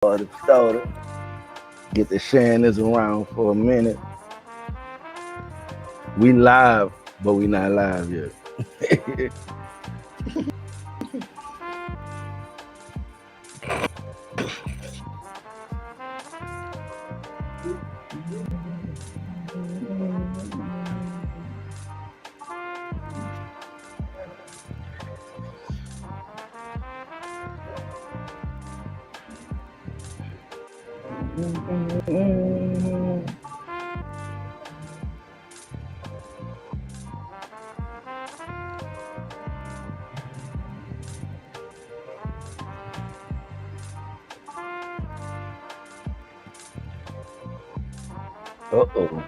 the soda. Get to sharing this around for a minute. We live, but we not live yet. Uh-oh.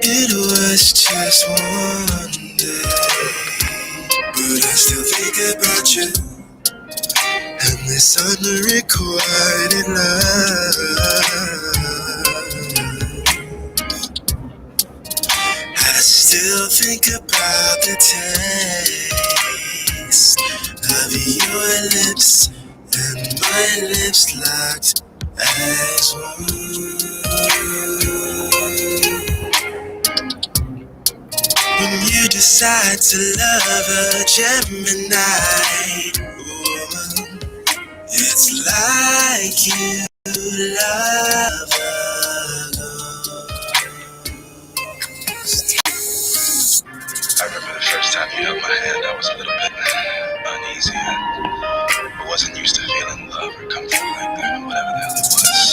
It was just one day, but I still think about you and this unrequited love. I still think about the taste of your lips and my lips locked as one. When you decide to love a Gemini woman, it's like you love a ghost. I remember the first time you held my hand, I was a little bit uneasy. I wasn't used to feeling love or comfort like that, or whatever the hell it was.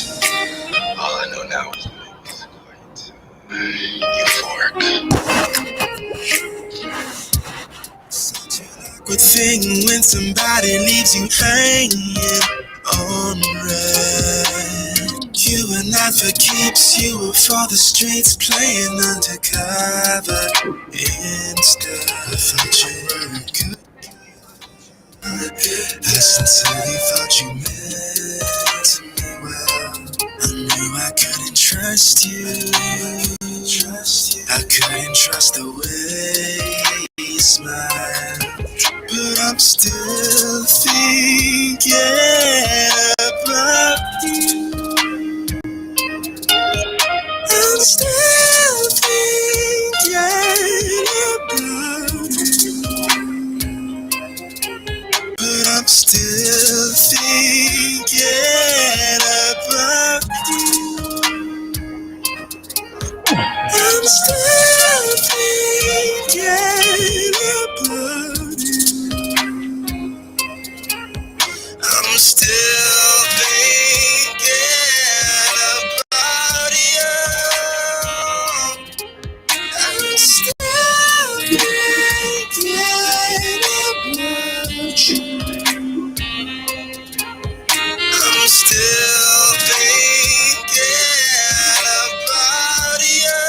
All I know now is that it was quite euphoric. Good thing when somebody leaves you hanging on red. You were not for keeps, you were for the streets, playing undercover. Instead, I thought you were a good. I sincerely thought you meant me well. I knew I couldn't trust you. I couldn't trust the way you smiled. But I'm still thinking about you. I'm still thinking about you. But I'm still thinking about you. I'm still thinking about you. I'm still thinking about you. I'm still thinking about you. I'm still thinking about you.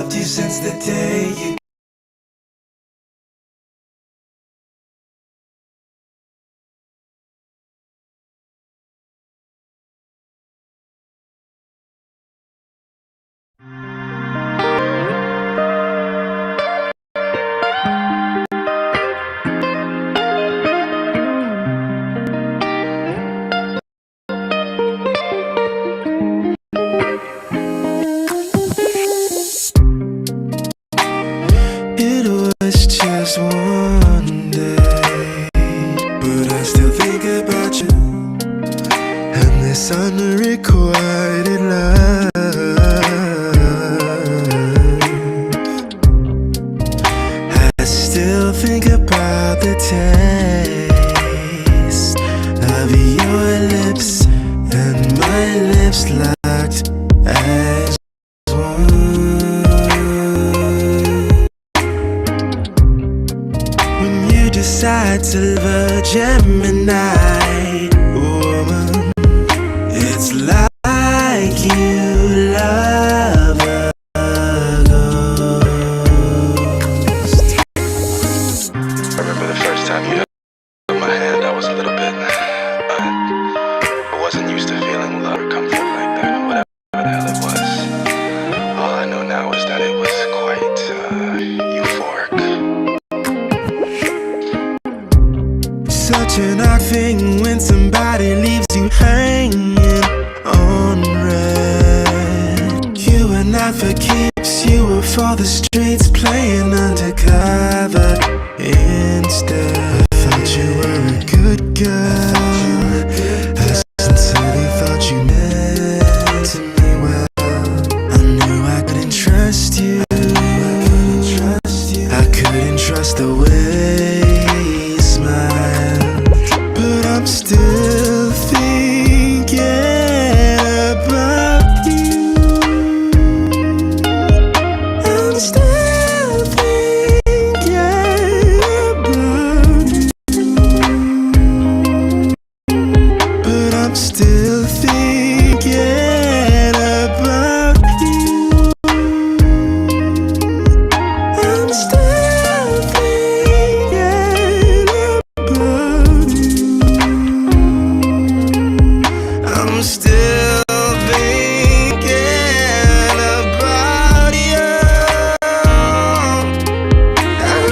loved you since the day you It was just one day, but I still think about you and this unrequited love. I still think about the taste of your lips and my lips locked as one. When you decide to love a Gemini woman, it's like you love a ghost. I remember the first time you held my hand, I was a little bit, I wasn't used to feeling love or comfort like that, or whatever the hell it was. All I know now is that it was quite euphoric. Such an odd thing when somebody leaves you hanging on red. You were not for keeps, you were for the streets, playing undercover instead. I thought you were a good girl, I sincerely thought you meant to me well. I knew I couldn't trust you, I couldn't trust the way you smiled. But I'm still thinking about you. I'm still thinking about you. But I'm still thinking about you. I'm still thinking about you. I'm still thinking about you.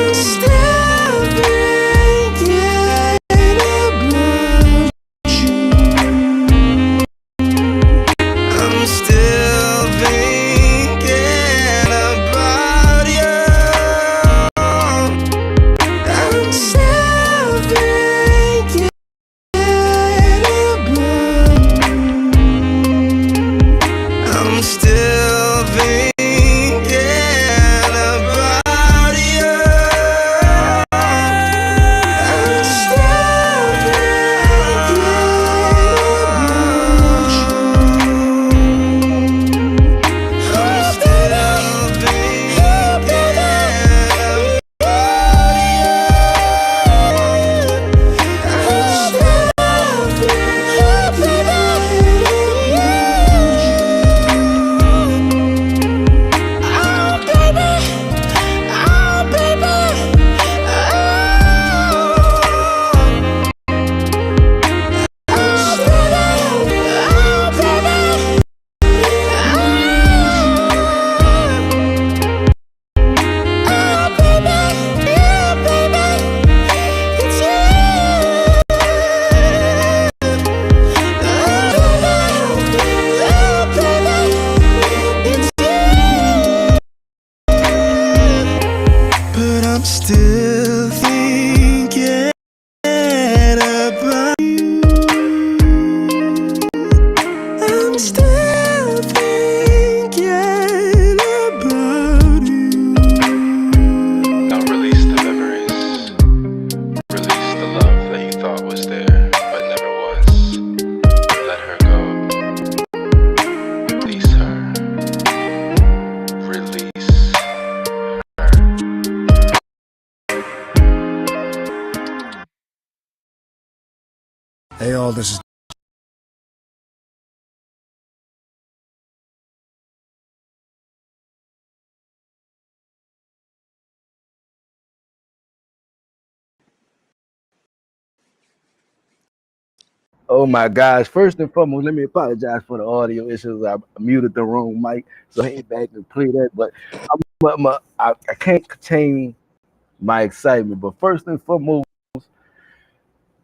I'm still thinking about you. I'm still thinking about you. I'm still thinking about you. I'm still thinking about you. I'm still But I'm still thinking about you. I'm still thinking about you. Now release the memories. Release the love that you thought was there, but never was. Let her go. Release her. Release her. Hey all, this is Oh my gosh! First and foremost, let me apologize for the audio issues. I muted the wrong mic, so I ain't back to play that. I can't contain my excitement. But first and foremost,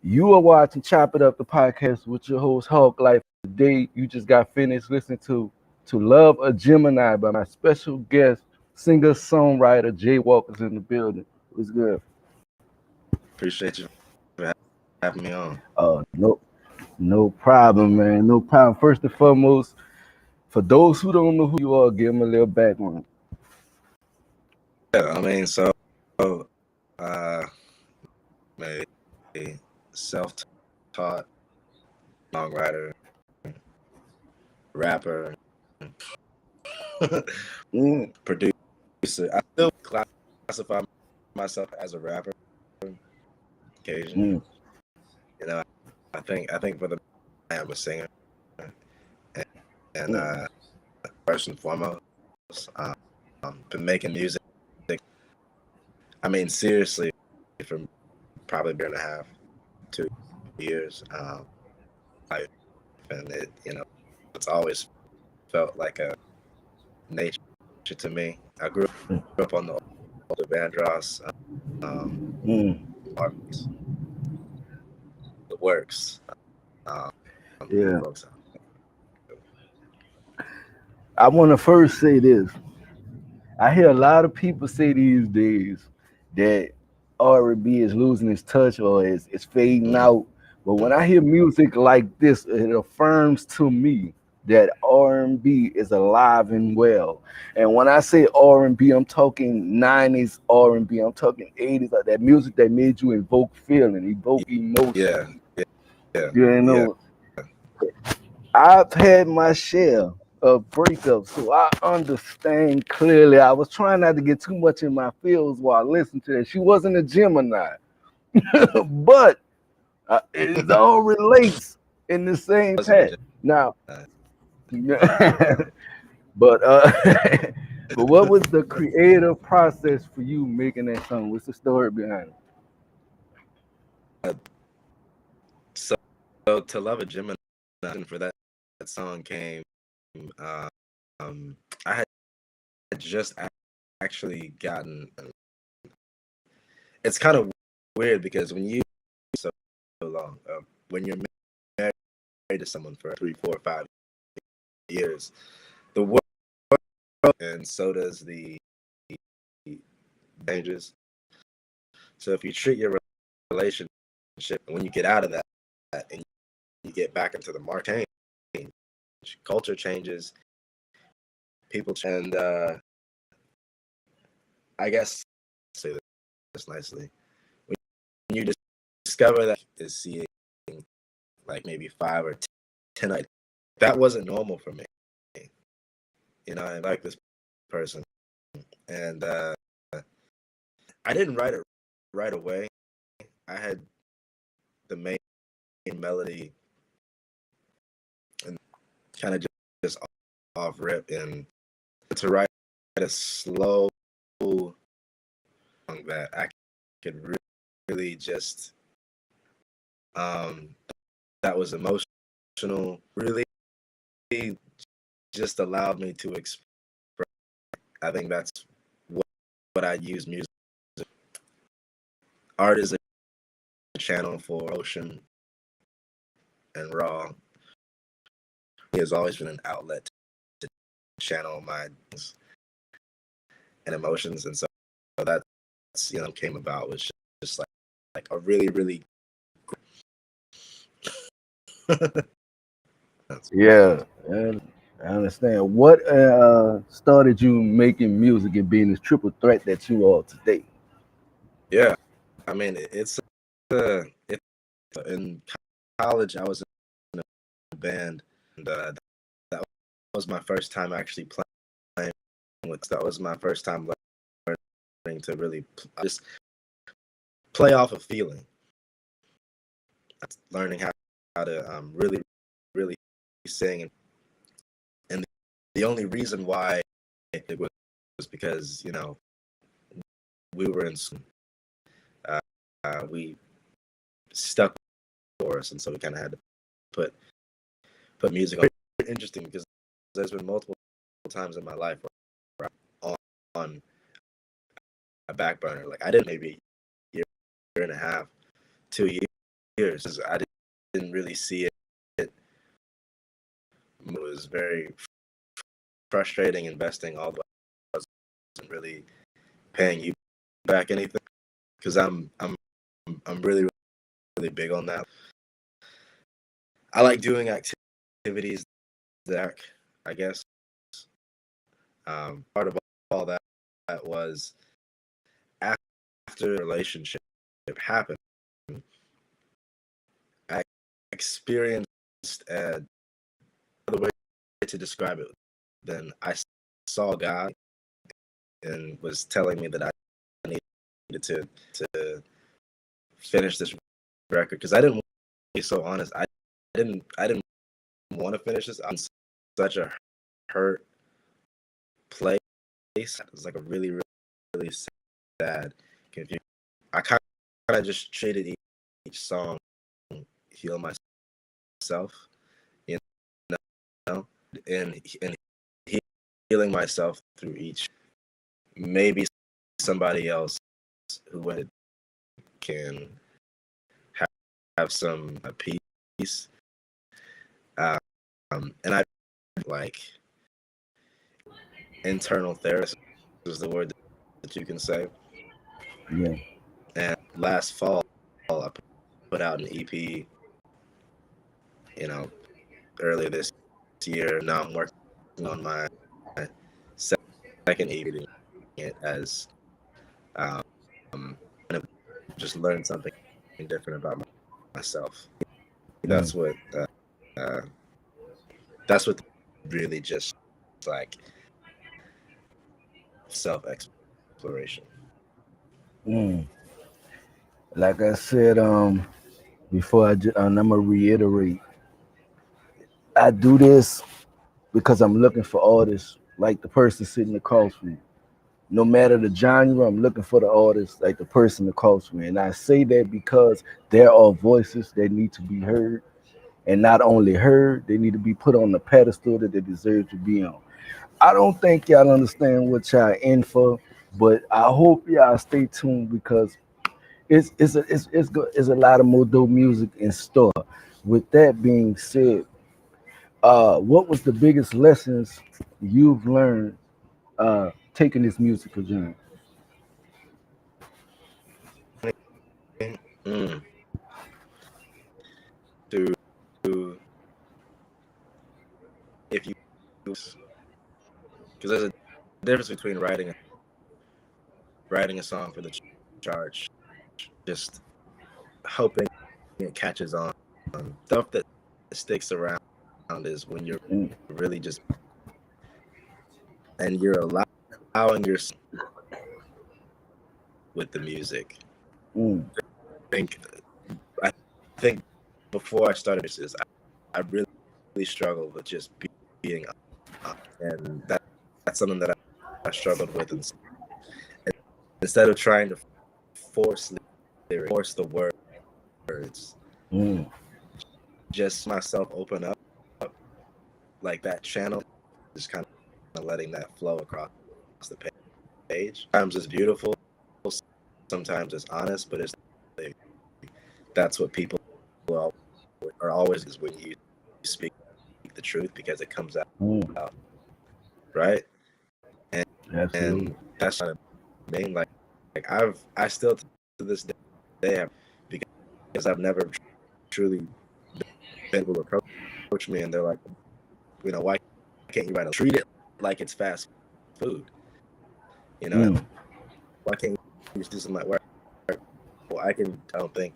you are watching Chop It Up, the podcast with your host Hawk Life. Today, you just got finished listening to "Love a Gemini" by my special guest, singer songwriter JWALK is in the building. What's good? Appreciate you for having me on. No, no problem, man. No problem. First and foremost, for those who don't know who you are, give them a little background. Yeah, I mean, uh, a self-taught songwriter, rapper, Mm, producer. I still classify myself as a rapper occasionally. mm, You know, I think for the I am a singer, and mm. first and foremost, um, been making music. I mean, seriously, for probably a year and a half, 2 years. Life, and it's always felt like a nature to me. I grew up on the older Vandross, Mm, Marks, the works, um, yeah. folks. I want to first say this. I hear a lot of people say these days that R&B is losing its touch or it's fading Mm-hmm. out. But when I hear music like this, it affirms to me that R&B is alive and well. And when I say R&B, I'm talking 90s R&B. I'm talking 80s, like that music that made you invoke feeling, evoke Yeah, emotion. yeah, You yeah. know, I've had my share of breakups, so I understand clearly. I was trying not to get too much in my feels while listening to that. She wasn't a Gemini, but it all relates in the same Wasn't a path. Now, uh, but but what was the creative process for you making that song? What's the story behind it? so, to love a Gemini for that song came. Uh, I had just actually gotten. It's kind of weird because when you so long, when you're married to someone for 3, 4, 5 years, the world and so does the changes. So if you treat your relationship, when you get out of that and you get back into the market, culture changes, people change, and I guess say this nicely. When you discover that is seeing like maybe 5 or 10, that wasn't normal for me. I like this person, and I didn't write it right away. I had the main melody and kind of just off rip, and to write a slow song that I could really just um that was emotional, really just allowed me to express. I think that's what I use music. Art is a channel for emotion and raw. It has always been an outlet to channel my and emotions, and so that's came about was just like a really really Yeah, I understand. What started you making music and being this triple threat that you are today? yeah. I mean, it's in college I was in a band, and that was my first time actually playing. That was my first time learning to really just play off a feeling, learning how to really really sing, and the only reason why it was because we were in we stuck for us, and so we kind of had to put music on. Very interesting because there's been multiple times in my life where I'm on a back burner. Like I did maybe a year and a half, 2 years. I didn't really see it. It was very frustrating investing all the way. I wasn't really paying you back anything because I'm really big on that. I like doing activities that I guess part of all that was after the relationship happened, I experienced the way to describe it. Then I saw God and was telling me that I needed to finish this record because I didn't want to be so honest. I didn't want to finish this. I'm in such a hurt place. It was like a really sad, confused. I kind of just treated each song heal myself, you know, and healing myself through each. Maybe somebody else who can have some peace. And I like internal therapist is the word that you can say. Yeah. And last fall, I put out an EP, earlier this year. Now I'm working on my second EP, it as just learn something different about myself. That's what really just like self-exploration. Like I said, before I'm gonna reiterate, I do this because I'm looking for artists like the person sitting across from me. No matter the genre, I'm looking for the artist like the person across from me. And I say that because there are voices that need to be heard. And not only heard, they need to be put on the pedestal that they deserve to be on. I don't think y'all understand what y'all in for, but I hope y'all stay tuned because it's a lot of more dope music in store. With that being said, what was the biggest lessons you've learned taking this musical journey? Mm. To if you because there's a difference between writing a song for the charge, just hoping it catches on. Stuff that sticks around is when you're really just and you're allowing yourself with the music. I think before I started this, I really struggled with just being and that's something that I struggled with. And instead of trying to force the words, just myself open up like that channel, just kind of letting that flow across the page. Sometimes it's beautiful, sometimes it's honest, but that's what people are always is when you speak the truth because it comes out, right? And that's what I mean. Like I still to this day have, because I've never truly been able to approach me, and they're like, why can't you treat it like it's fast food? Why can't you just do something like work? Well, I don't think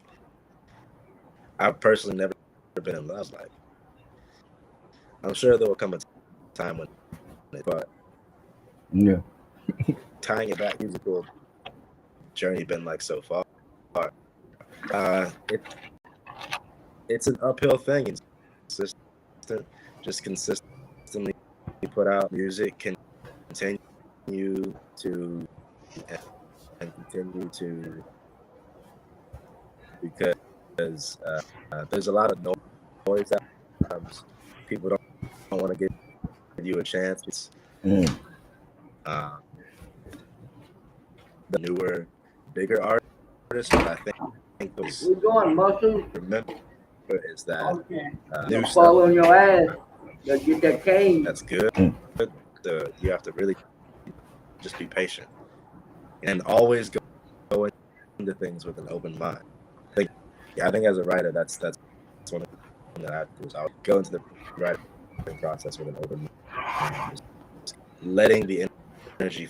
I've personally never been in love. Like I'm sure there will come a time when, but tying it back, musical journey been like so far. It's an uphill thing. It's consistently put out music, continue to because there's a lot of noise sometimes people don't want to give you a chance. The newer, bigger artists, but I think those remember is that new stuff on your ass. Get that cane. that's good. You have to really just be patient and always go into things with an open mind. I think as a writer, that's one thing that I do is I'll go into the writing process with an open mind, just letting the energy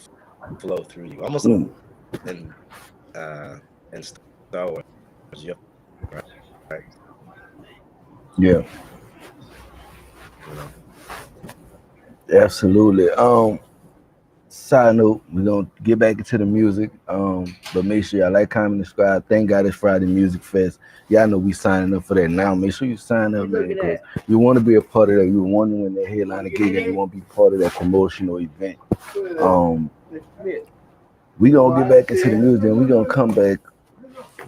flow through you, almost in Star Wars. Right? Yeah. You know? Absolutely. Side note, we're gonna get back into the music. But make sure y'all like, comment, subscribe. Thank God it's Friday Music Fest. Y'all know we signing up for that now. Make sure you sign up, man, because you want to be a part of that. You want to win that headliner gig, and you want to be part of that promotional event. We gonna get back into the music, and we gonna come back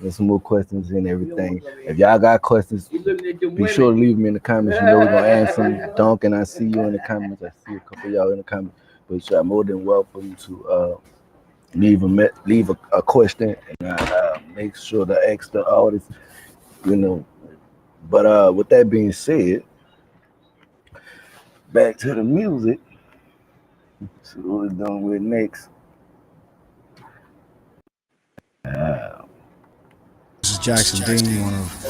with some more questions and everything. If y'all got questions, be sure to leave them in the comments. You know we're gonna answer them. Duncan, I see you in the comments. I see a couple of y'all in the comments. But y'all more than welcome to leave a question, and make sure to ask the artist, you know. But with that being said, back to the music. See what we're doing with next. This is Jackson Dean, one of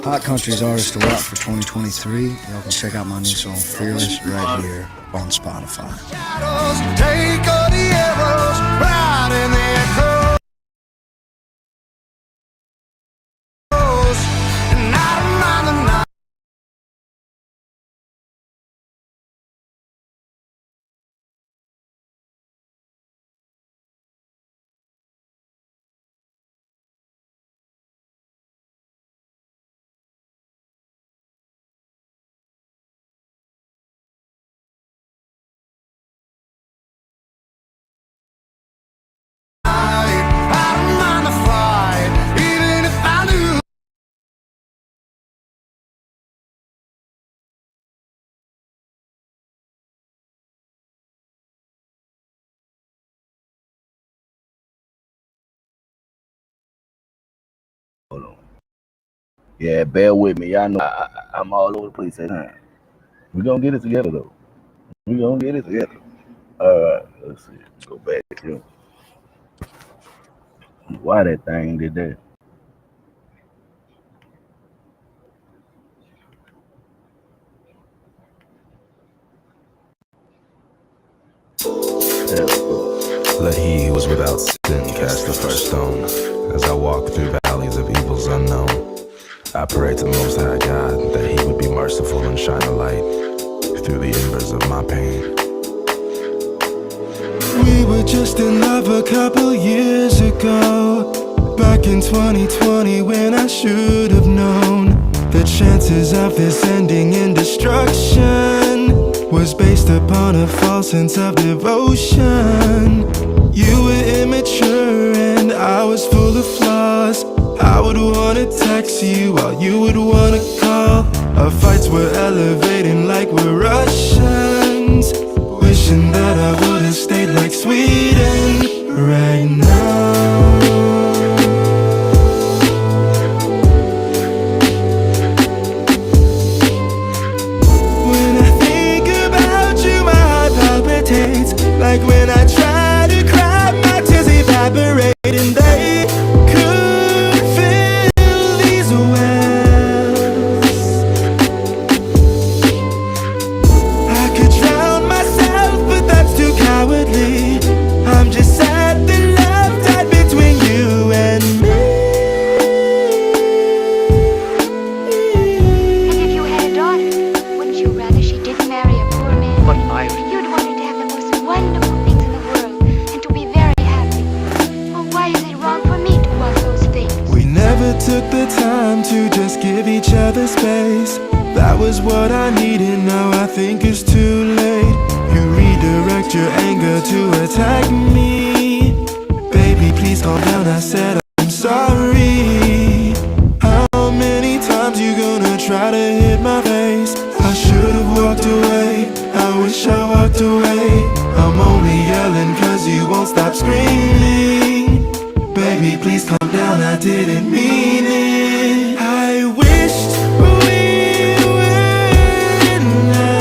Hot Country's artists to watch for 2023. Y'all can check out my new song Fearless right here on Spotify. Take all the arrows, ride in the echoes, and I don't mind the night. Hold on. Yeah, bear with me. Y'all know I'm all over the place at times. We're gonna get it together though. We're gonna get it together. Let's see. Go back here. Why that thing did that? There we go. Let he who was without sin cast the first stone. As I walk through valleys of evils unknown, I pray to the Most High God that he would be merciful and shine a light through the embers of my pain. We were just in love a couple years ago, back in 2020 when I should have known the chances of this ending in destruction was based upon a false sense of devotion. You were immature and I was full of flaws. I would wanna text you while you would wanna call. Our fights were elevating like we're Russians, wishing that I would've stayed like Sweden right now. Like when I try to cry, my tears evaporate and they could fill these wells. I could drown myself, but that's too cowardly. I'm just sad the love died between you and me. And if you had a daughter, wouldn't you rather she didn't marry a poor man? But Iris, You'd want her to have the most wonderful things in the world and to be very happy. Well, why is it wrong for me to want those things? We never took the time to just give each other space. That was what I needed, now I think it's too late. You redirect your anger to attack me. Baby, please calm down, I said I'm sorry. How many times you gonna try to hit my face? I baby, please calm down, I didn't mean it. I wished we were in love.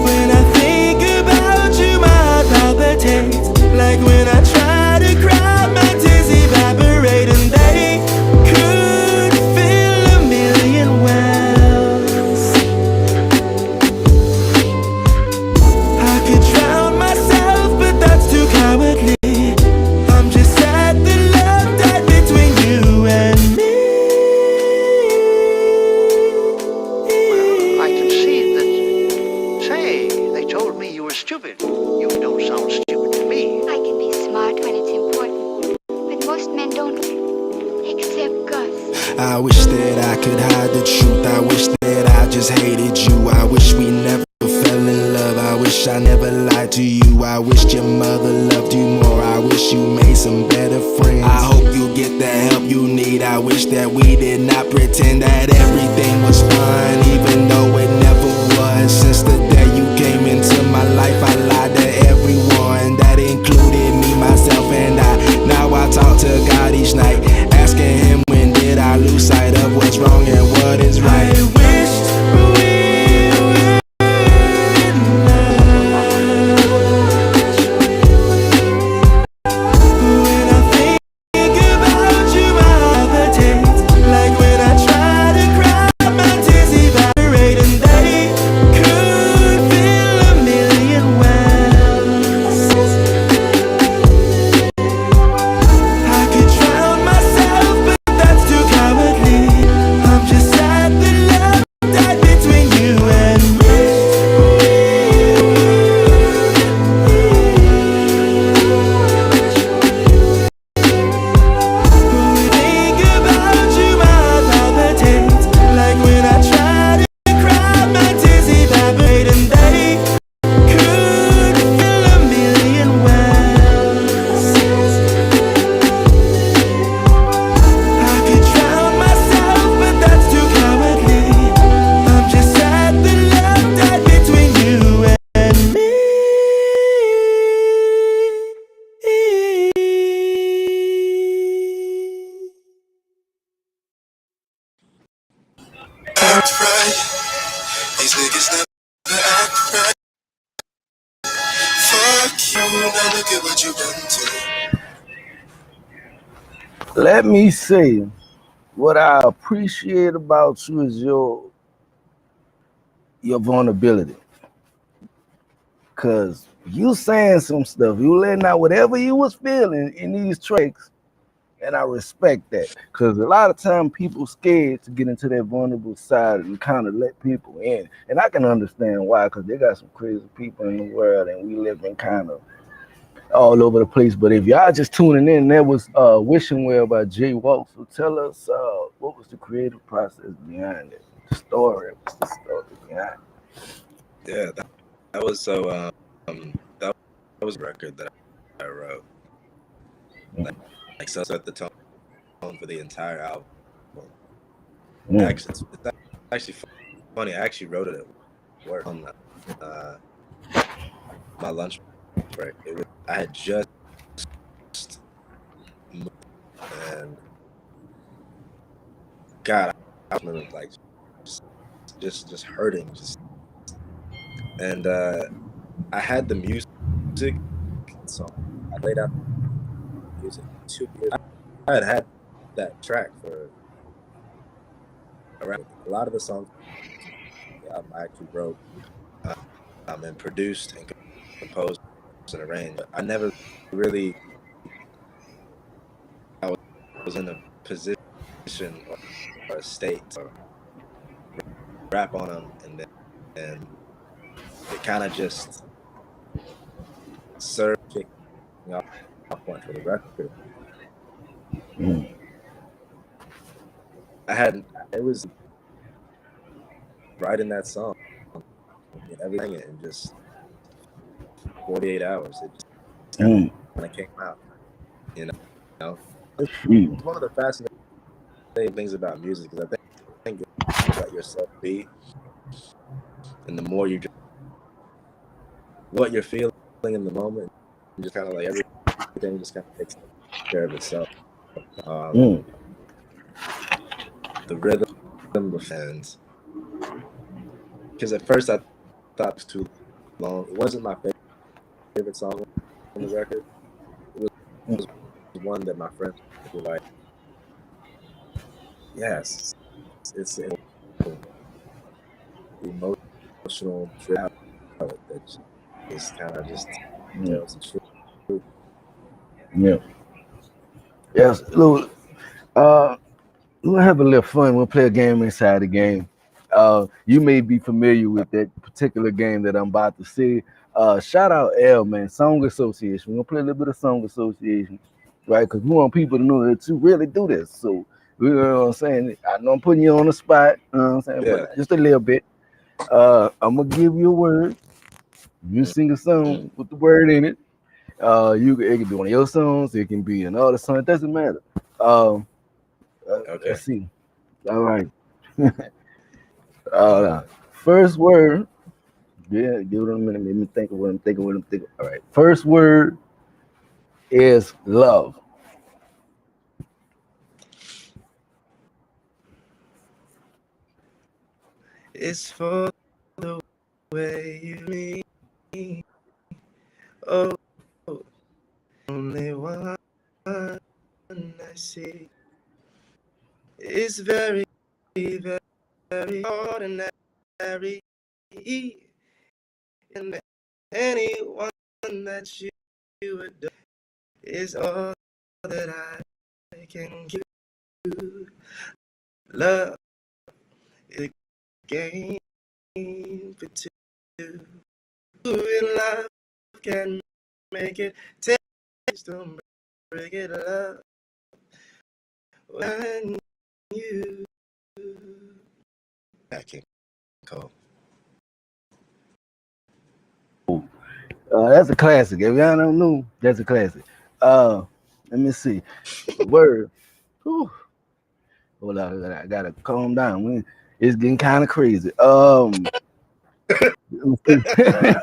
When I think about you, my heart palpitates. Like when I try to cry, my tears evaporate, and they could fill a million wells. I could drown myself, but that's too cowardly. I'm just sad the love died between you and me. Well, I can see that. Say, they told me you were stupid. You don't sound stupid to me. I can be smart when it's important, but most men don't, except Gus. I wish that I could hide the truth. I wish that I just hated you. I wish we never fell in love. I wish I never lied to you. I wish your mother loved you more. I wish you made some better friends. I hope you get the help you need. I wish that we did not pretend that everything was fine, even though it never was. Since the day you came into my life, I lied to everyone. That included me, myself, and I. Now I talk to God each night, asking him, when did I lose sight of what's wrong and what is right? I wished we were in love. When I think about you, my heart palpitates. Like when I try to cry, my tears evaporate, and they could fill a million wells. I could drown myself, but that's too cowardly. I'm just sad the love died between you and me. Think about you, my heart palpitates. Like when I try to cry, my tears evaporate, and they could fill a million wells. I could drown myself, but that's too cowardly. I'm just sad the love died between you and me. Act right. These niggas never act right. Fuck you, now look at what you done to. Let me say, what I appreciate about you is your vulnerability. Cause you saying some stuff, you letting out whatever you was feeling in these tracks, and I respect that. Cause a lot of time people scared to get into that vulnerable side and kind of let people in, and I can understand why. Cause they got some crazy people in the world, and we live in kind of all over the place. But if y'all just tuning in, that was "Wishing Well" by JWALK. So tell us, what was the creative process behind it? The story. What's the story behind it? Yeah, that was so. That was a record that I wrote. Like so set the tone for the entire album. Actually, it's actually funny. I actually wrote it at work on my lunch break. I had just moved, and God, I remember like just hurting, and I had the music, so I laid out the music 2 years. I had that track for around a lot of the songs I actually wrote and produced and composed and arranged. But I never really was in a position or a state to rap on them, and it kind of just served kicking off point for the record. It was writing that song and everything in just 48 hours. It just when it came out, you know. It's one of the fascinating things about music is I think you let yourself be, and the more you just what you're feeling in the moment, just kind of like everything just kind of takes care of itself. Mm. The rhythm, the fans. Because at first I thought it was too long. It wasn't my favorite song on the record. It was one that my friends were like, yes, it's an emotional ballad that just kind of just tells the truth. Yeah. Yes. Look, we'll have a little fun. We'll play a game inside the game. You may be familiar with that particular game that I'm about to say. Shout out L, man, Song Association. We're gonna play a little bit of Song Association, right? Because we want people to know that you really do this. So you know what I'm saying? I know I'm putting you on the spot, you know what I'm saying, Yeah. but just a little bit. I'm gonna give you a word. You sing a song with the word in it. It can be one of your songs, it can be another song, it doesn't matter. Um, Okay. let's see. All right. First word. Yeah, give it a minute. Let me think of what I'm thinking. All right. First word is love. It's for the way you mean. Oh, only one I see. It's very, very, very ordinary. And anyone that you adore is all that I can give you. Love is a game for two. In love can make it. Taste don't break it. Love when you. I can't call. That's a classic. If y'all don't know, that's a classic. Let me see. The word. Whew. Hold on, I gotta calm down. It's getting kind of crazy. Let me see.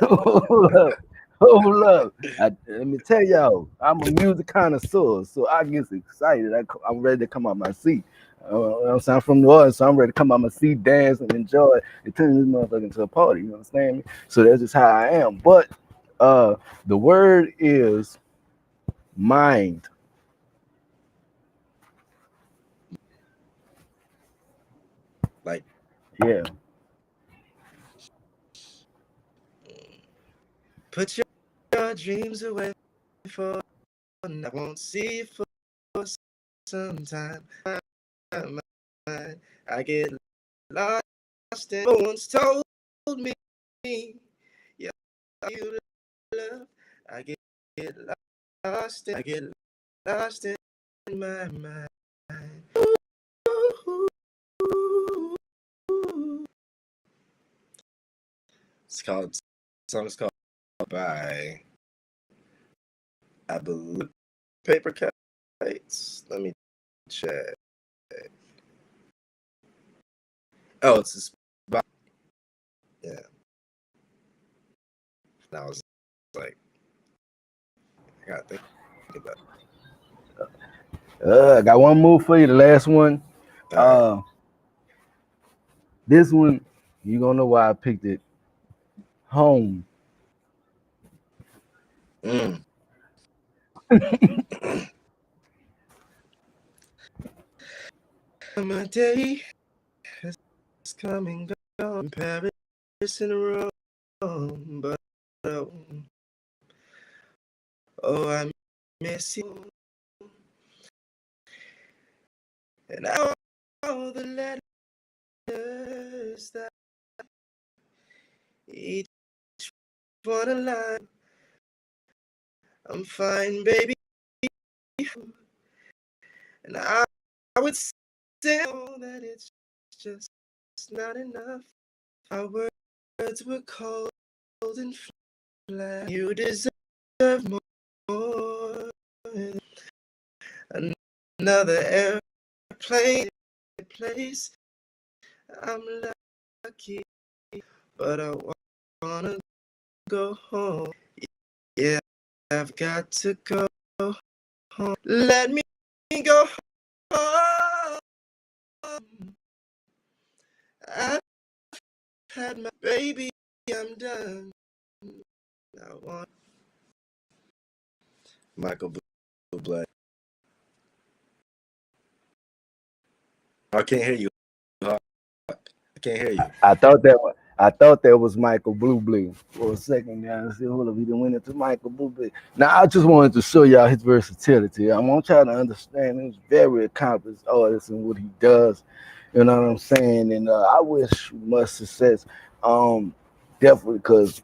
Hold up. Hold up. Let me tell y'all, I'm a music connoisseur, so I get excited. I'm ready to come out my seat. I'm from New Orleans, so I'm ready to come out my seat, dance, and enjoy and turn this motherfucker into a party. You understand me? So that's just how I am. But the word is mind. Like, Yeah. put your dreams away for I won't see you for some time. I get lost and no one's told me. Yeah, you love. I get lost. I get lost in my mind. It's called. Song's called by I believe Paper Kites. Let me check. Oh, it's a spot. Yeah. And I was like, I gotta think about I got one more for you. The last one. it. All right. This one, you gonna know why I picked it. Home. Mm. My day has come and gone. Paris and Rome, but oh, I miss you. And all the letters that each one a line. I'm fine, baby. And I would say that it's just not enough. Our words were cold and flat. You deserve more. Another airplane place. I'm lucky, but I wanna go home. Yeah, I've got to go home. Let me go home. I've had my baby, I'm done. I want Michael Bublé. I can't hear you. I can't hear you. I thought that was Michael Bublé for a second. Now, I said, hold up, he done went into Michael Bublé. Now, I just wanted to show y'all his versatility. I want y'all to understand he's very accomplished artist and what he does. You know what I'm saying? And I wish much success. Definitely because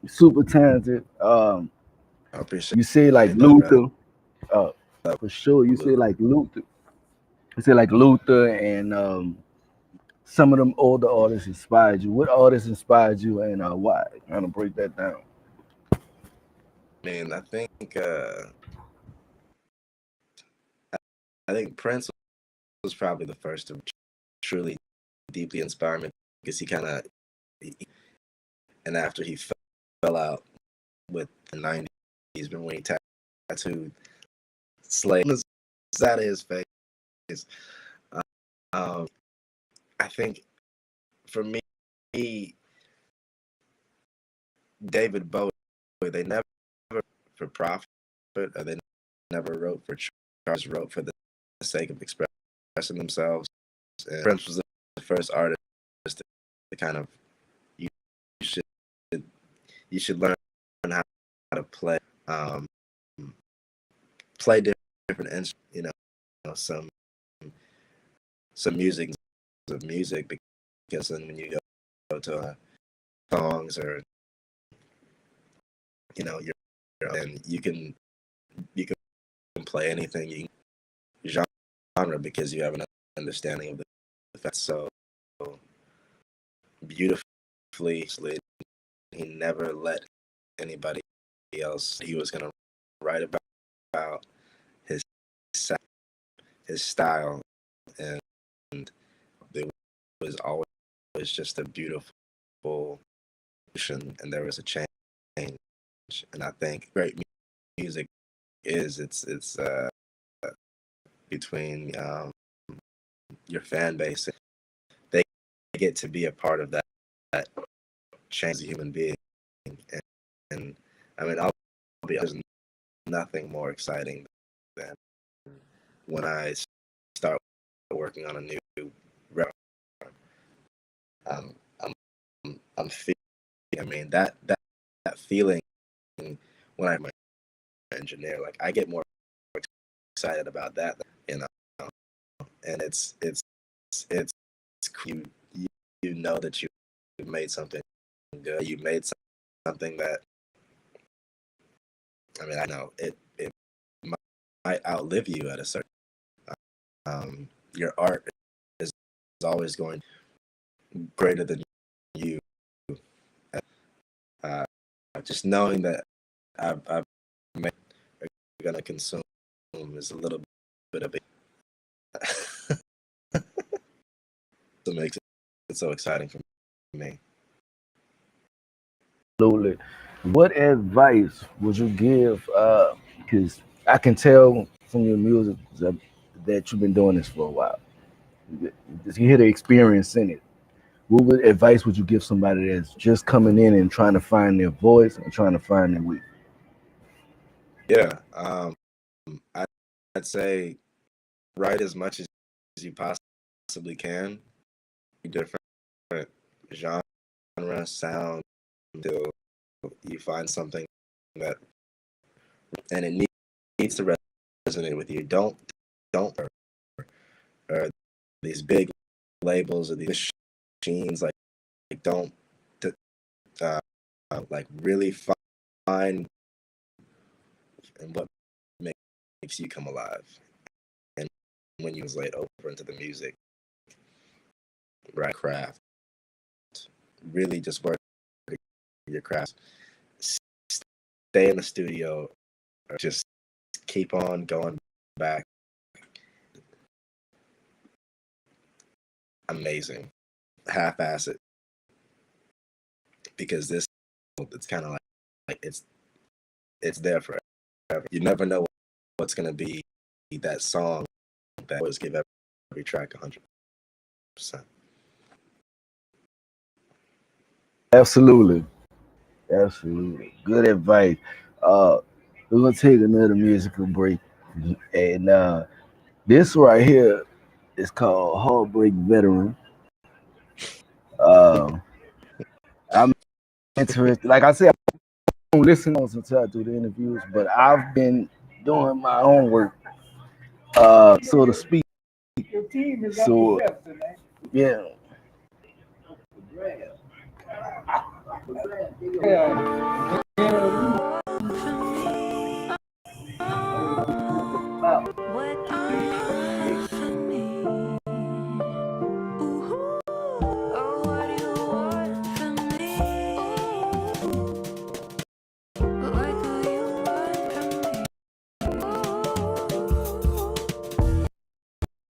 super talented. I appreciate You say like that, man. Luther, uh, for sure. You say like Luther. You say like Luther and some of them older artists inspired you. What artists inspired you and why? I'm gonna break that down. I think I think Prince was probably the first to truly deeply inspire me because he kind of and after he fell out with the '90s, when he tattooed slave on the side of his face. Uh, Um, I think for me, David Bowie, they never for profit, or they never wrote for charge, wrote for the sake of expressing themselves. And Prince was the first artist to kind of you should you should learn how to um, play different instruments. Some music of music because then when you go to songs or and you can play anything genre because you have an understanding of the fact so beautifully. He never let anybody else. He was gonna write about his his style, and it was always just a beautiful motion, and there was a change. And I think great music it's between your fan base. They get to be a part of that change as a human being. And I'll be honest, there's nothing more exciting than when I start working on a new record. Um, I'm, I'm feeling, that feeling when I'm an engineer, like I get more excited about that, and it's you know that you made something good. You made something that I know it might outlive you at a certain. Your art is always going greater than you. Uh, just knowing that I've made gonna consume is a little bit of it. That makes it so exciting for me. Absolutely. What advice would you give? Because I can tell from your music that you've been doing this for a while. You hear the experience in it. What advice would you give somebody that's just coming in and trying to find their voice and trying to find their way? Yeah, I, I'd say write as much as you possibly can. Different genre, sound, until you find something that, and it needs to resonate with you. Don't or these big labels or these machines don't uh, like really find and what makes you come alive. And when you translate over into the music, right, craft, really just work your craft. Stay in the studio, or just keep on going back. Amazing, half-ass it because this it's kind of like it's there forever. You never know what's gonna be that song that always give every track 100%. Absolutely. Good advice. We're gonna take another musical break, and this right here is called Heartbreak Veteran. Uh, I'm interested. Like I said, I don't listen on sometimes I do the interviews, but I've been doing my own work, so to speak. So yeah.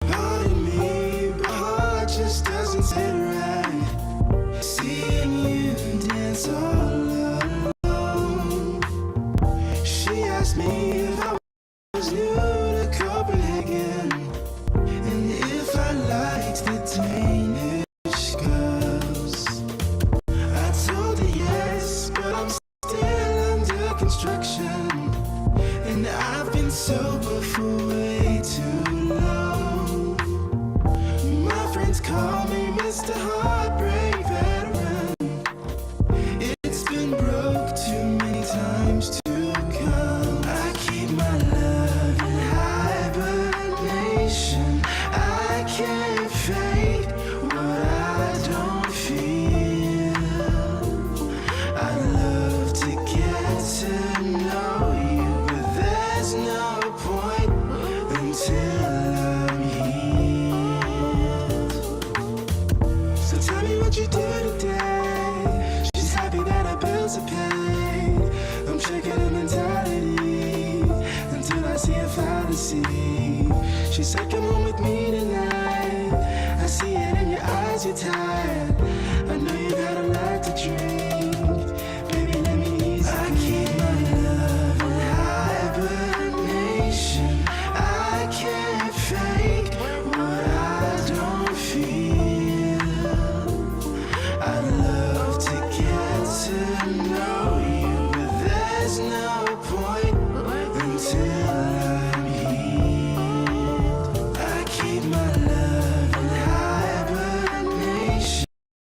Pardon me, my heart just doesn't sit right. Seeing you dance all alone. She asked me if I was new to Copenhagen and if I liked the Danish girls. I told her yes, but I'm still under construction, and I've been sober for way too long. My friends call me Mr. Heartbreak Veteran. It's been broke too many times to come. I keep my love in hibernation. I can't fake what I don't feel. I'd love to get to know you, but there's no point until I'm healed. So tell me what you do today. She's happy that our bills are paid. I'm checking her mentality until I see a fantasy. She said come home with me tonight. I see it in your eyes, you're tired. I know you got a lot to drink. Baby, let me ease. I keep my love in hibernation. I can't fake what I don't feel. I'd love to get to know you, but there's no point until I'm healed. I keep my love in hibernation.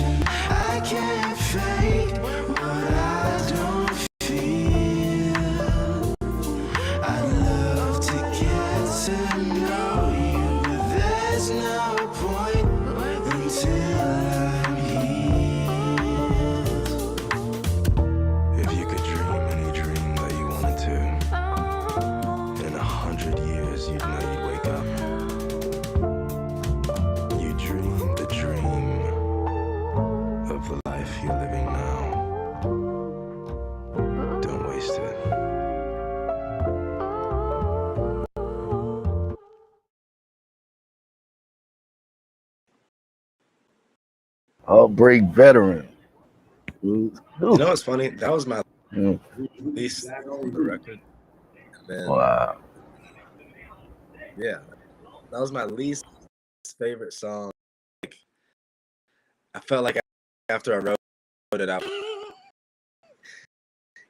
I can't fake what I don't feel. I'd love to get to know you, but there's no point until I'm healed. If you could dream any dream that you wanted to, in 100 years you'd know you'd wake up. You dream the dream of the life you're living now. Don't waste it. Heartbreak Veteran. Ooh. You know what's funny? That was my Mm. least on the record. And then, Wow. yeah, that was my least favorite song. Like, I felt like after I wrote it out,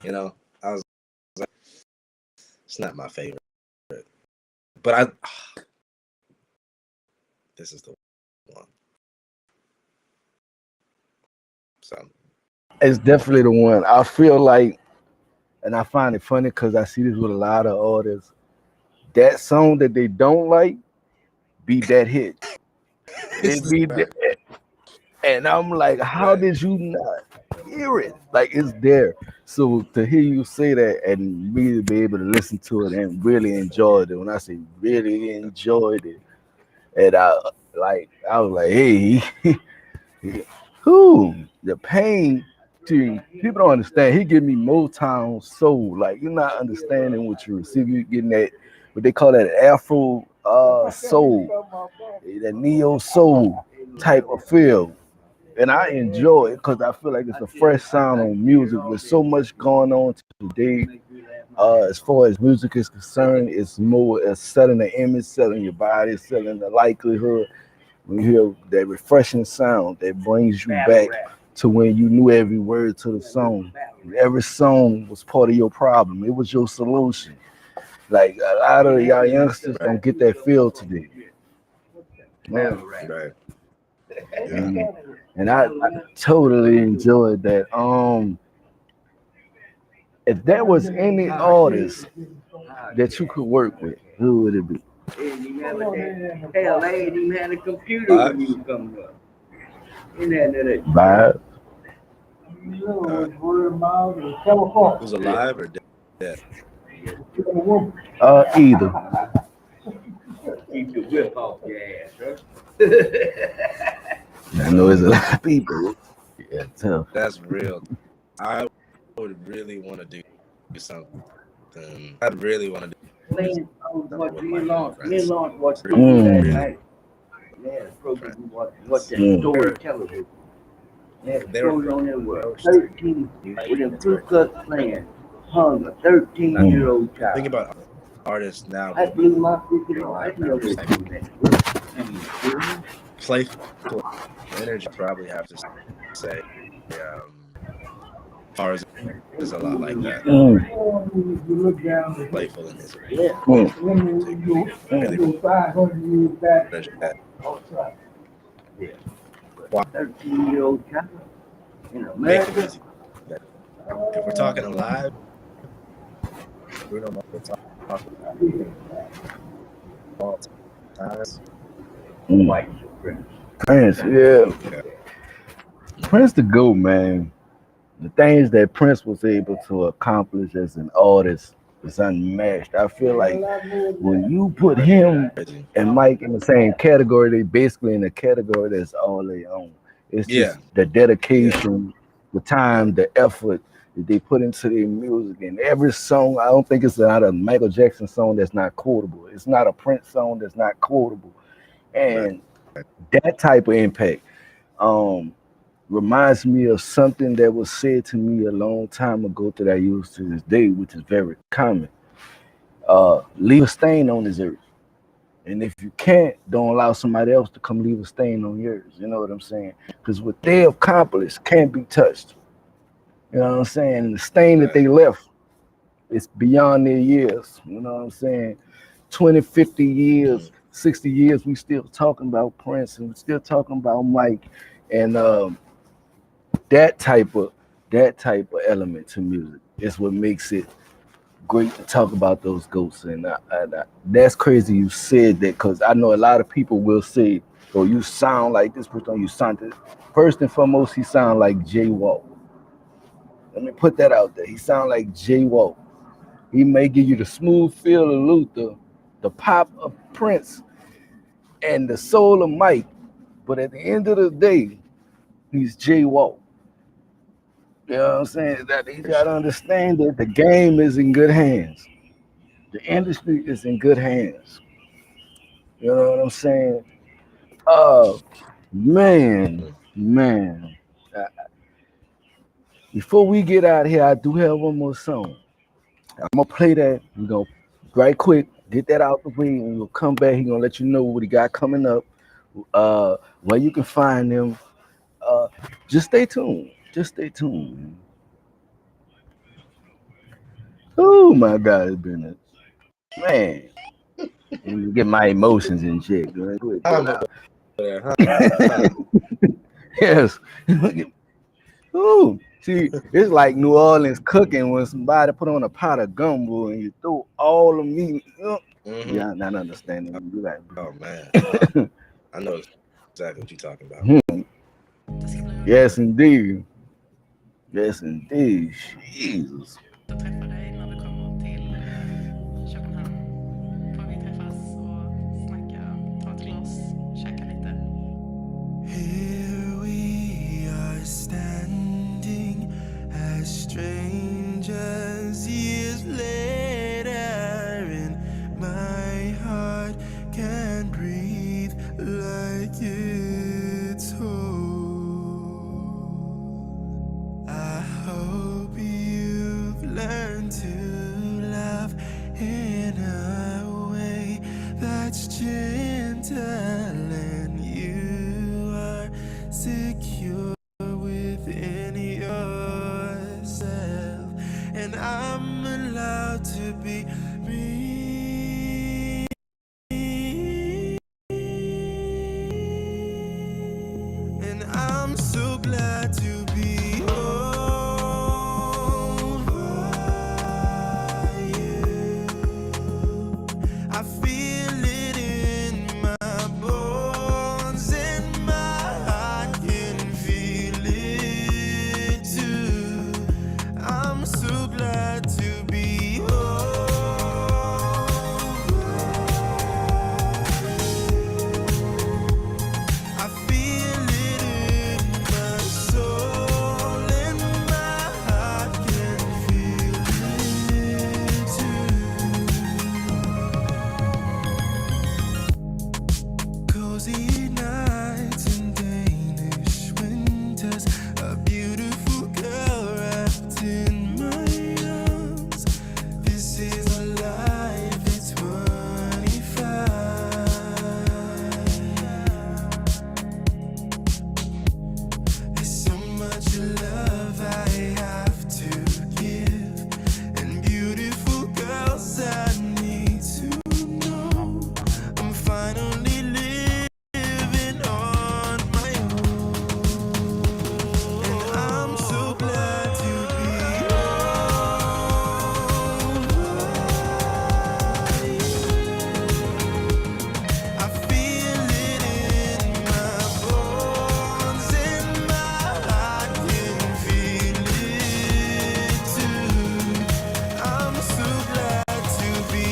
you know, I was like, it's not my favorite. But this is the one. So It's definitely the one. I feel like, and I find it funny because I see this with a lot of artists. That song that they don't like be that hit. It be that, and I'm like, how did you not hear it? Like it's there. So to hear you say that and me to be able to listen to it and really enjoyed it. When I say really enjoyed it, and I was like, hey, who the pain. See, people don't understand. He give me Motown soul. Like you're not understanding what you receive. You're getting that what they call that Afro soul, that neo soul type of feel. And I enjoy it because I feel like it's a fresh sound on music with so much going on today As far as music is concerned, it's more selling the image, selling your body, selling the likelihood. When you hear that refreshing sound that brings you Battle back rap. to when you knew every word to the song. Every song was part of your problem. It was your solution. Like a lot of y'all youngsters Right. don't get that feel today. Battle Man, rap. Right. Yeah. and, and I totally enjoyed that. If there was any artist that you could work with, who would it be? Hell, they ain't even had a computer when Live. you was coming up. Ain't had none of that Vibe? Uh, who's alive or dead? Either. shit. Keep the whip off your ass, huh? I know there's a lot of people. Yeah, tough. That's real. I would really want to do something. I'd really want to do Playing, I was something with watching my Me and friends. Lawrence watched TV Really, last Mm, really night. They had a program friends. we watched that mm, story television. They had a They were story on there where first 13, with them it's Ku very Klux cool. Klan hung a 13 Not mm, year old think child. about artists now That being blew my freaking mind. I alive didn't now. know Just they like do that. I mean, serious? playful energy. Probably have to say, ours is a lot like that. mm, Playful in his Yeah. mm, music. Really mm. want that. Yeah. Why 13-year-old child in make it America? easy? That if we're talking alive, Bruno Mars talk all times. Mm. White supremacy. Prince, yeah. Yeah. Mm-hmm. Prince the GOAT, man. The things that Prince was able to accomplish as an artist is unmatched. I feel like when you put him Crazy. and Mike in the same category, they basically in a category that's all they own. It's Yeah. just the Yeah. dedication, the Yeah. time, the effort that they put into their music. And every song, I don't think it's not a Michael Jackson song that's not quotable. It's not a Prince song that's not quotable. Right. And that type of impact. Um, Reminds me of something that was said to me a long time ago that I use to this day, which is very common. Leave a stain on this earth. And if you can't, don't allow somebody else to come leave a stain on yours. You know what I'm saying? Because what they accomplished can't be touched. You know what I'm saying? And the stain that Right. they left is beyond their years. You know what I'm saying? 20, 50 Mm-hmm. years, 60 years, we still talking about Prince and we still talking about Mike. And that type of that type of element to music is what makes it great to talk about those ghosts. And that's crazy you said that because I know a lot of people will say, "Oh, you sound like this person. You sound this." First and foremost, he sound like JWALK. Let me put that out there. He sound like JWALK. He may give you the smooth feel of Luther, the pop of Prince, and the soul of Mike. But at the end of the day, he's JWALK. You know what I'm saying? That you For gotta sure. understand that the game is in good hands. The industry is in good hands. You know what I'm saying? Oh man, Mm. man. Uh, Before we get out of here, I do have one more song. I'm gonna play that. We go right quick, get that out the way, and we'll come back. He gonna let you know what he got coming up, where you can find him. Uh, just stay tuned. Just stay tuned. Man. Oh my God, it's been a man. Let me get my emotions in check. Right quick. I'm over there, huh? Yes. Ooh. See, it's like New Orleans cooking when somebody put on a pot of gumbo and you throw all the meat. Mm-hmm. Yeah, not understanding. You like, Oh man, I know exactly what you're talking about. yes, indeed. Yes, indeed. Jesus. Here we are standing as strangers years later, and my heart can't breathe like it's whole. I hope you've learned to much gentle and you are secure within yourself, and I'm allowed to be me. And I'm so glad to be over you. I feel it in my bones, and my heart can feel it too. I'm so glad to be I feel it in my soul, and my heart can feel it too. Cozy nights and Danish winters, a beautiful girl wrapped in my arms. This is a life at 25. There's so much love I have to give, and beautiful girls I need to know. I'm finally living on my own, and I'm so glad to be I feel it in my bones, and my heart can feel it too. I'm so glad to be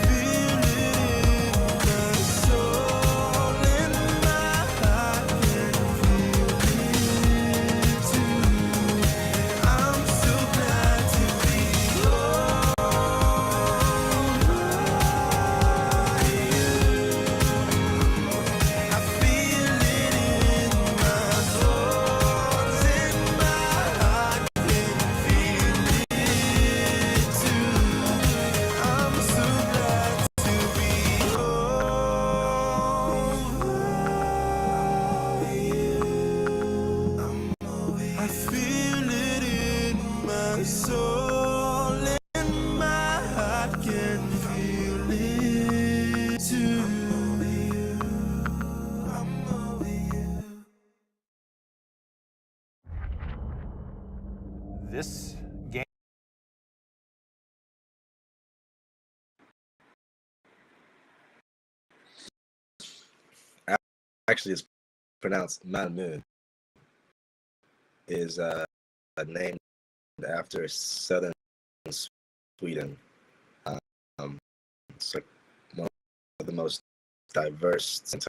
feel it in my soul, and my heart can feel it too. I'm so glad to be I feel it in my bones, and my heart can feel it too. I'm so glad to be I feel it in my soul, and my heart can feel it too. I'm over you. This game. Actually, it's pronounced Malmö. Is named after southern Sweden. Um, it's like one of the most diverse in the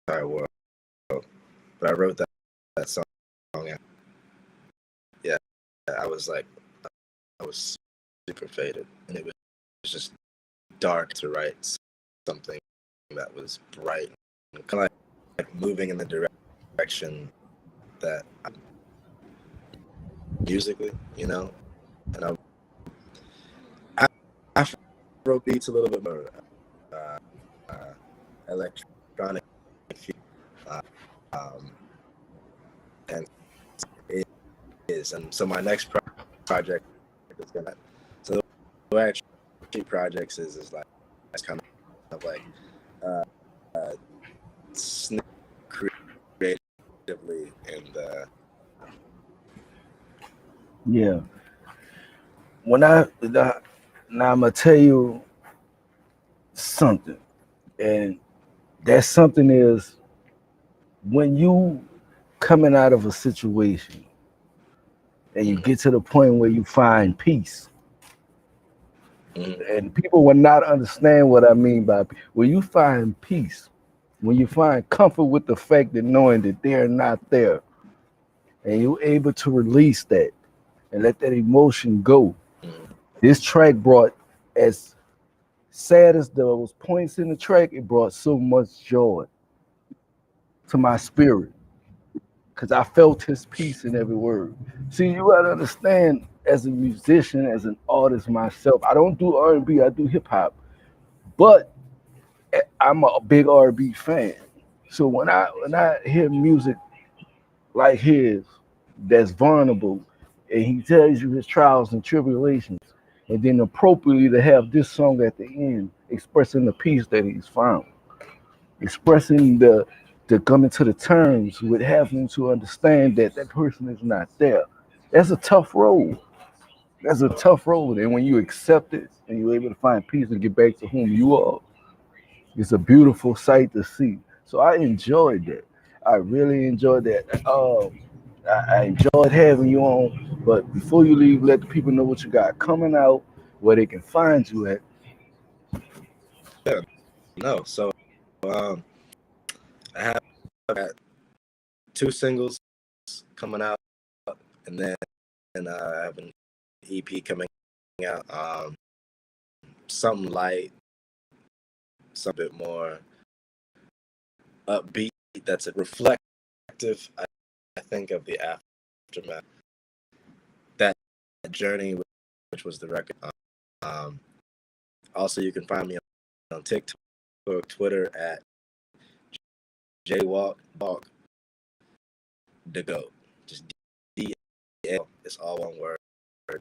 entire world. But I wrote that song. Yeah, I was super faded, and it was just dark to write something that was bright, and kind of like moving in the direction that I'm musically, and I Afro beats a little bit more electronic, uh, and it is. And so my next project is gonna. So the way I treat projects is like it's kind of like sneak creatively and Yeah. When now I'm gonna tell you something, and that something is when you coming out of a situation and you get to the point where you find peace. And people will not understand what I mean by when you find peace, when you find comfort with the fact that knowing that they're not there, and you're able to release that and let that emotion go. This track brought, as sad as those points in the track, it brought so much joy to my spirit. because I felt his peace in every word. See, you gotta understand, as a musician, as an artist myself, I don't do R&B, I do hip hop, but I'm a big R&B fan. So when I hear music like his that's vulnerable, and he tells you his trials and tribulations, and then appropriately to have this song at the end expressing the peace that he's found, expressing the coming to the terms with having to understand that that person is not there. That's a tough road. That's a tough road, and when you accept it and you're able to find peace and get back to whom you are, it's a beautiful sight to see. So I enjoyed that. I really enjoyed that. I enjoyed having you on. But before you leave, let the people know what you got coming out, where they can find you at. Yeah, no. So um, I have got 2 singles coming out, and then I have an EP coming out. Something light, some bit more upbeat. That's a reflective. I think of the aftermath, that journey, which was the record. Um, Also, you can find me on TikTok, Twitter at JWALK, walk the go. Just DL. It's all one word. If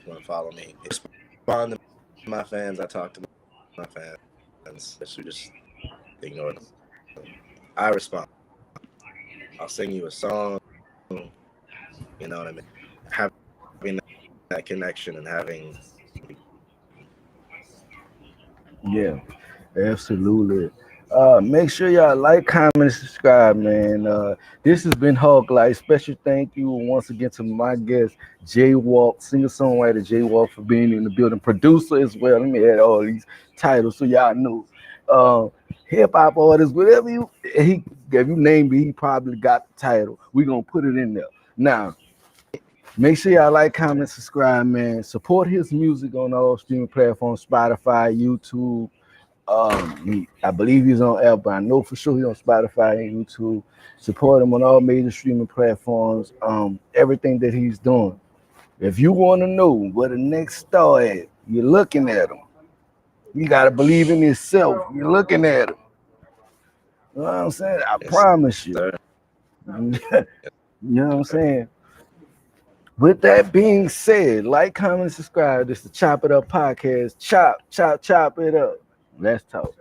you want to follow me, respond to my fans. I talk to my fans. Who just ignore them. I respond. I'll sing you a song. You know what I mean? Having that connection and having. Yeah, absolutely. Make sure y'all like, comment, and subscribe, man. This has been Hog Life. Special thank you once again to my guest, J Walk, singer songwriter J Walk, for being in the building, producer as well. Let me add all these titles so y'all know. Uh, Hip hop artist, whatever he if you name it, he probably got the title. We gonna put it in there. Now, make sure y'all like, comment, subscribe, man. Support his music on all streaming platforms, Spotify, YouTube. I believe he's on Apple. I know for sure he's on Spotify and YouTube. Support him on all major streaming platforms. Everything that he's doing. If you want to know where the next star at, you're looking at him. You gotta believe in yourself. You're looking at him. You know what I'm saying? I Yes, promise you. sir. You know what I'm saying? With that being said, like, comment, subscribe. This is the Chop It Up podcast. Chop, chop, chop it up. Let's talk.